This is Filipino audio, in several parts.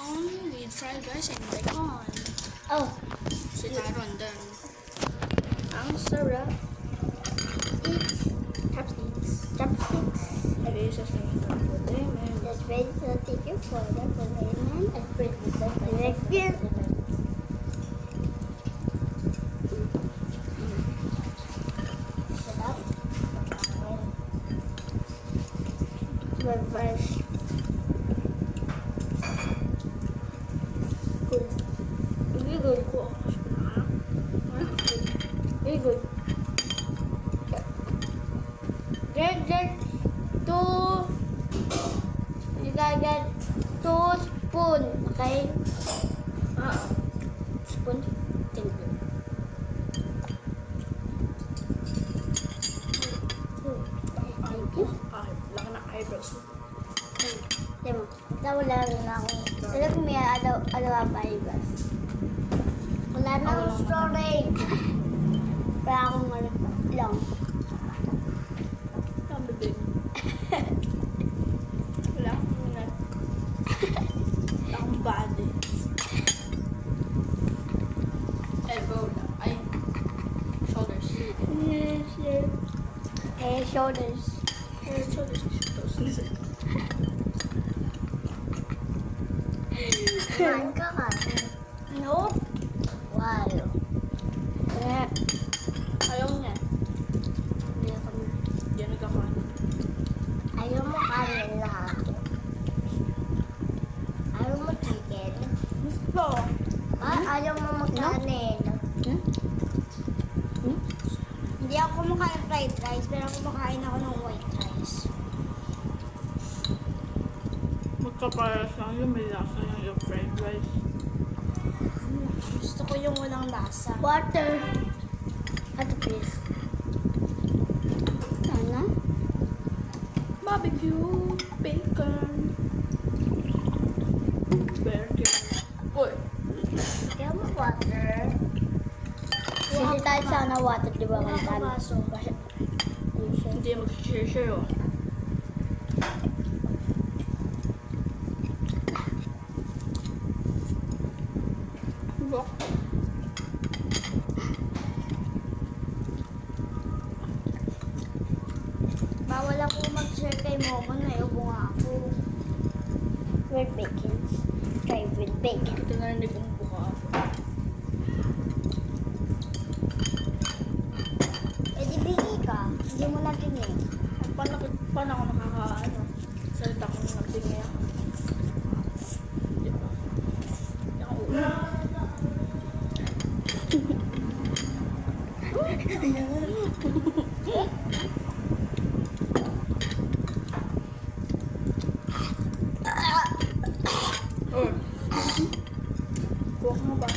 bacon with fried rice and bacon. Oh, Si Taron din. ang sarap. It's Chopsticks. chopsticks. Delicious na ito po din. That's very salty for the lemon. That's pretty good. Sarap. Reverse. Good. Really good. Cool. Very good. Get two. You gotta get 2 spoon, okay? Spoon. Thank you. Thank you. Ah, laki na eyebrows. Diba? Wala rin ako. Wala kung may alawa pa ibas. Wala na akong storage. Wala akong ano lang. Ang bibig. Wala akong nut. Wala akong body. Elbow na. Ay. Shoulders. Yes, yes. Eh, shoulders. Shoulders. Kumain ka ka? No. Wow. Eh, Ayaw niya. hindi ako na. Yan nagkakain. Ayaw mo kanin lahat. Ayaw mo chicken. Gusto. Ayaw mo magkanin. Hindi ako kumakain fried rice, pero kumakain ako ng white rice. Magkaparas lang yung may lasa yung fried rice. Gusto ko yung walang lasa. Water. Water please. Ano? Barbecue, bacon, burger. Uy! Kaya mo water. Hindi tayo sana water, di ba? Wala ka baso. Hindi mag-share oh. Bok. Bawal ako mag-share kay Momo na iubo nga ako. With bacon. Try with bacon. Ito na rin kung buka ako. Eh di bigi ka. Hindi mo na tinig. Paano ako makakaano? Salita ko ng tingin ako. Di ba? Di ako ulo. Uy! Kuha ka nga ba?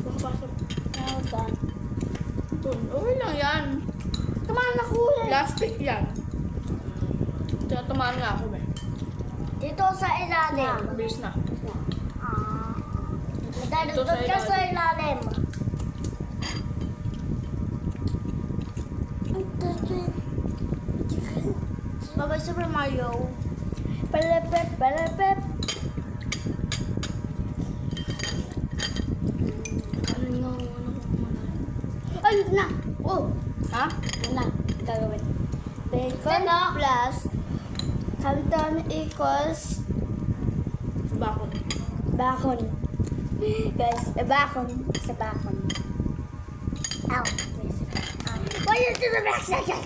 Kuha ka ba? Well done. Okay lang yan. Tumahan na ko eh. Plastic yan. Tumaan nga ako eh. Dito sa ilalim. Bilis na. Madadot ka sa ilalim. Babay Super Mario. Palepep, palepep. Ano Ay, na. Oh, ha? na. Gagawin. Bacon plus canton equals Bakon. bacon. Guys, bacon sa bacon. Ow. Why you do the back second?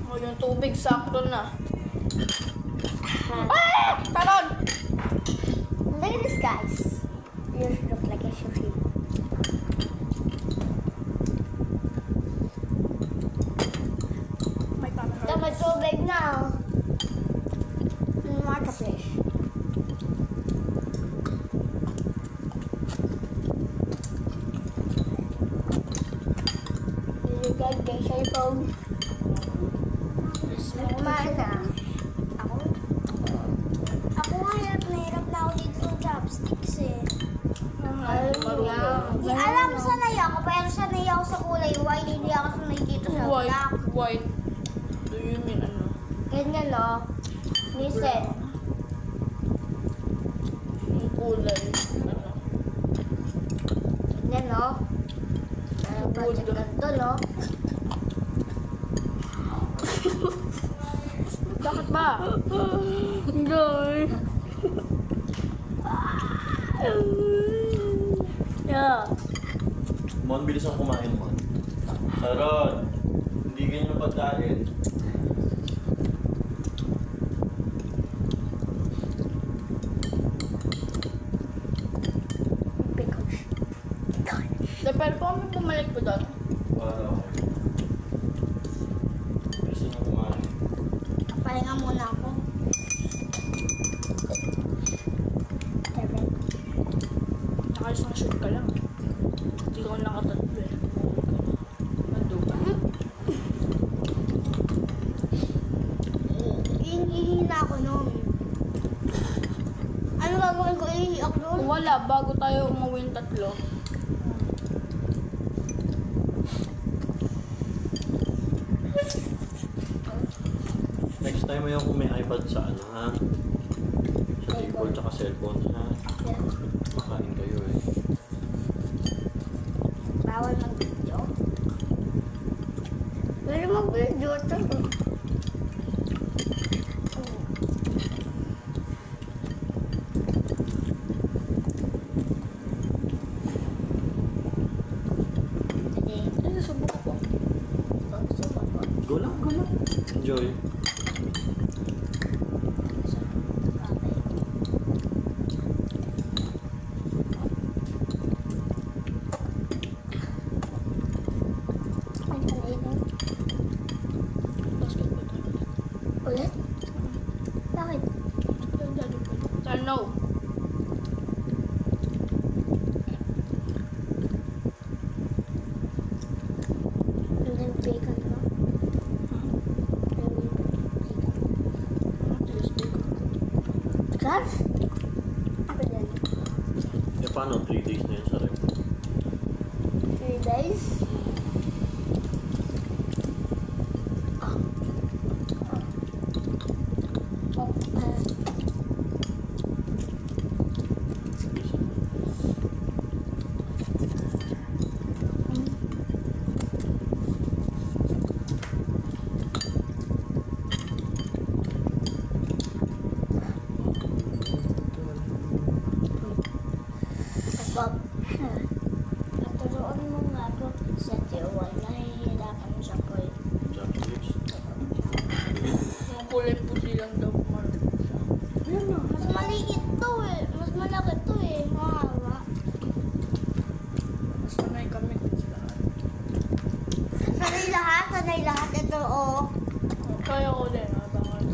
Oh, yung tubig sakto na. Ah! Taron! Look at this, guys. You look like a sushi. My tummy hurts. Tama tubig na. Marketplace. You got the cellphone. Kumain na. Ako? Ako nga hirap na ako dito sa chopsticks eh. Marunong. Alam mo sanay ako, pero sanay ako sa kulay white, hindi ako sanay dito sa black. White. Do you mean ano? Ganyan no. Listen. Yung kulay. Ano? Yan, no? Ano ba Good. yung ganito, no? Bakit ba? Hindi. Yeah. Mon, bilis ang kumain, Mon. Sharon, hindi ganyan ang pagkain. Pero kung kami bumalik po doon, Wala ako. Bilis ang kumain. Pahinga muna ako. Seven. nakalisang shoot ka lang. Hindi ko nakatatlo eh. Nando ka. Ihihina ako nun. Ano gagawin ko? Ihihi ako nun? Kung wala, bago tayo umuwi ng tatlo, Next time ayaw kung may iPad sa ano, ha? Sa table tsaka cellphone, ha? Makain kayo eh. Bawal mag-video. Pero mag-video ito. hindi subok ko. Go lang, go lang. Enjoy. Basketball tayo. Ulit? Bakit? No. Yung bacon mo? Class? Apa yan? Eh paano? 3 days na yun sa rep. 3 days? Bob, naturoon mo nga ako sa Tijuana, nahihirapan mo sa koy. Chopsticks. Yung kulay puti lang daw. Mas maliit to eh. Mas malaki to eh. Mahawa. Mas sanay kami sila. Sanay lahat. Sanay lahat. Ito oh. Kaya ko din. Abangan.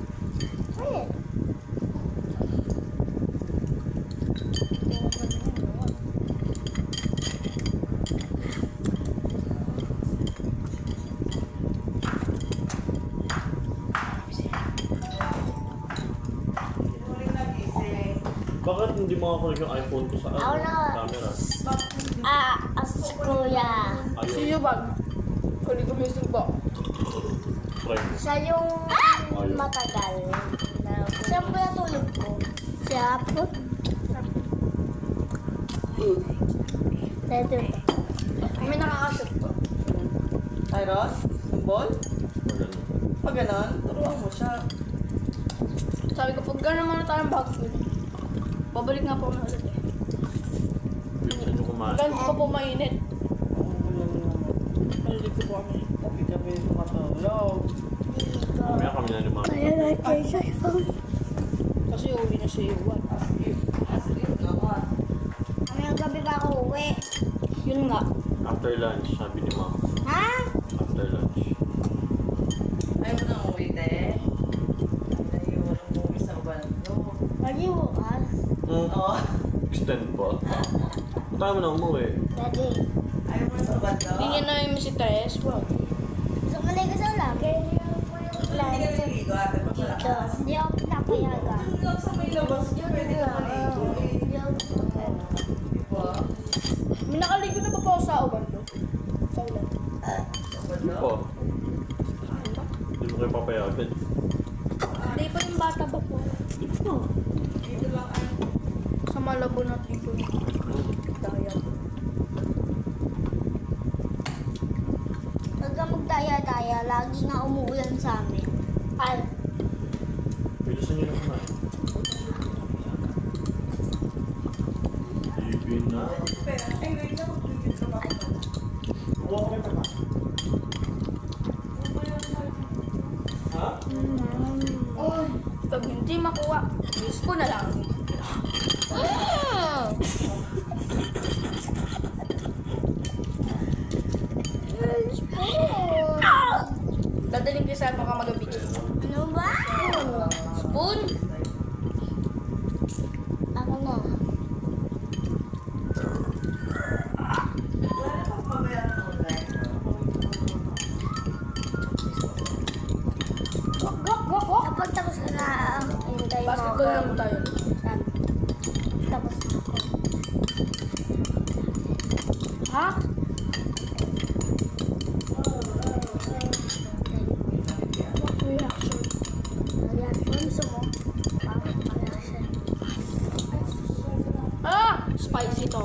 Wait. Bakit hindi makakunik yung iPhone ko sa Ako na. camera? As kuya. Si Yubag. Kuli ko may subo. Try. Siya yung matagal. Siya po natulog ko. Siya po. Dito. May nakakasot ko. Tyron? Yung ball? Maganda. Pag ganon, turuan mo siya. Sabi ko, pag gano'n muna tayong bag food, babalik nga po kami ulit eh. Bilisan nyo kumain. Hanggang pa po mainit. Ang Balik ko po kami. Tapi kami matulog. Mamaya kami na ni Mama. Kaya like kayo sa phone. Kasi uwi na si Iwan. Asleep naman. Ngayong gabi pa ako uwi. Yun nga. After lunch, sabi ni Mama. Ha? After lunch. Ayaw mo nang uwi, te. Ayaw mo nang uwi sa bando. Lagi bukas. Oo. Extend pa. Tayo mo na umuwi. Daddy. Ayaw mo sa bando. Hindi niya namin si Tres. Wow. Gusto ko lang kasi lagi. Hindi ka naliligo ate pag Dito. malakas. Hindi ako pinapayagan. Kung lang sa may labas niya, pwede ka maligo eh. Diba? May nakaligo na pa po ako sa Ubando. Sa ulan. Sa Hindi bando? pa. Hindi mo kayo papayagan. Hindi pa yung bata ba po? Dito lang ay. Sa Malabo na dito. Daya. Huwag ka magdaya-daya. Lagi nga umuulan sa amin. Ay, Bilisan nyo na kumain. Ibig na. Ay, wait lang. Magpigil ka ba? Kuha ko kita ba? Ha? Pag hindi makuha, miss ko na lang. Dadaling ko sa baka mag-beach. ano ba? Spoon? Ako na. Wala na pang mabayaran ng online. Kapag tapos ka na, hintay mo ako. Basketball lang tayo. Tapos ako. Ha? What reaction? Reaction, gusto mo? Reaction. Ah! Spicy to.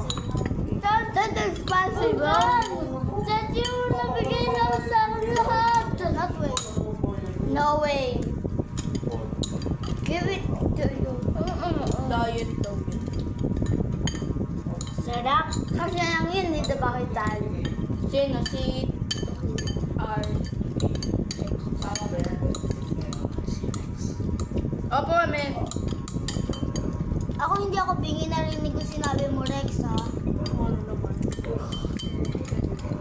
That is possible. That you nabigay na sa akin lahat. Do not wait. No way. Give it to you. Diet daw yun. Sarap. Kasi lang yun, dito ba kita? Sino? Si R. Tama ba yan? Opo, amen. Ako hindi ako bingi, narinig ko sinabi mo, Rex, ha? Ano naman?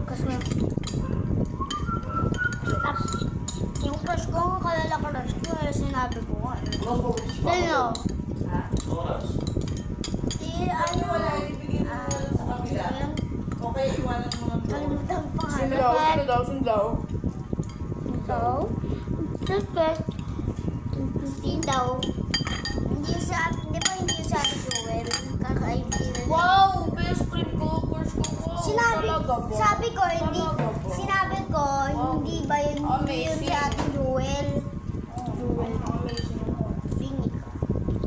Kasi yung crush ko, ang kalala crush ko, eh, sinabi ko nga. Sino? Ha? Oras. Si, Ano ano? wala? Ibigay mo na lang sa kabila. Okay, iwanan mo lang doon. Kalimutan pa nga. Sindaw, sindaw, sindaw. Ito? Suspect. Sitaw. Hindi sa, di ba hindi sa atin Joel? Kakaibigan. Wow! Best friend ko, crush ko. Wow, Sinabi, talaga ba? sabi ko, hindi, Talaga ba? sinabi ko, hindi ba yun, hindi yun Amazing. sa atin Joel? Jewel. Amazing. Bingi ka.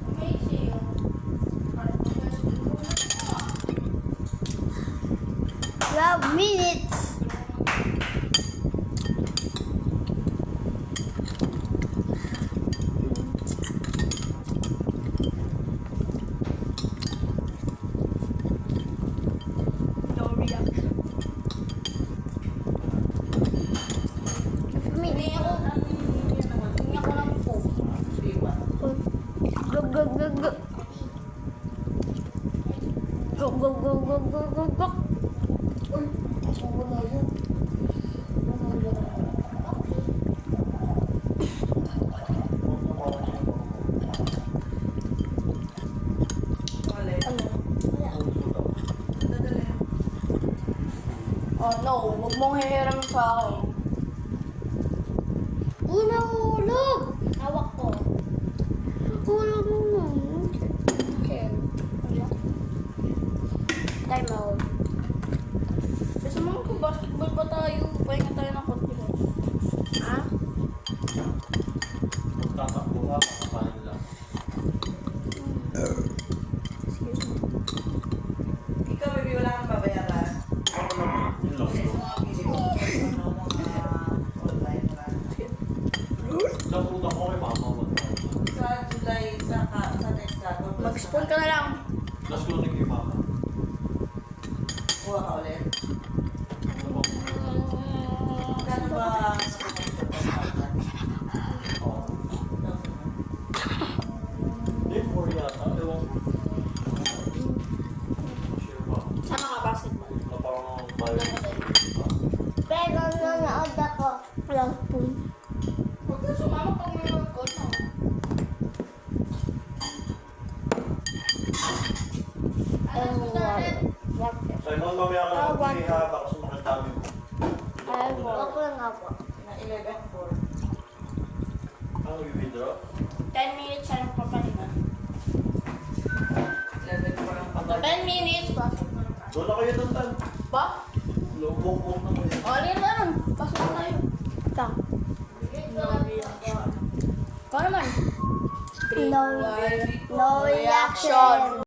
Amazing. 12 minutes. No reaction. Hindi ako ng po. Go, go, go, go. Go, go, go, go, go, go, go. Wala. Dadali. Oh no, huwag mong hihiram sa akin. Nahulog! Hawak ko. Hulog mo. Okay. Time out. Kasi mga kung basketball pa tayo, pahinga tayo ng konti. Ha? Magtatakbo ka, kakapain lang. Excuse me. Ikaw, baby, wala kang babayaran. Ako naman. Yun lang. Yes, mga video. Ano, mga online wala. Sa puta ko kay mama. Sa July, sa next araw. Mag-spoon ka na lang. Last ko na kay mama. Kuha ka ulit. Ano ba? Kano ba? Oo. Hindi, 4 yata. Ewan ko. Sure ba? Sana ka basketball. Na parang bayo. Pero nanonood ako. Walang spoon. Huwag ka sumama pag may workout na. Simon, mamaya ka na mag-iha. Baka sumakit kami mo. Ako lang ako. Na 11-4. Ano, i-withdraw? 10 minutes siya nagpapahinga. 11-4 ang pagod. 10 minutes, basketball. Doon na kayo doon, Tan. Ba? Lubok-bok na kayo. O, alin na nun. Pasok na tayo. Ito. No reaction. Ikaw naman. 3, No, 2, 1. no reaction.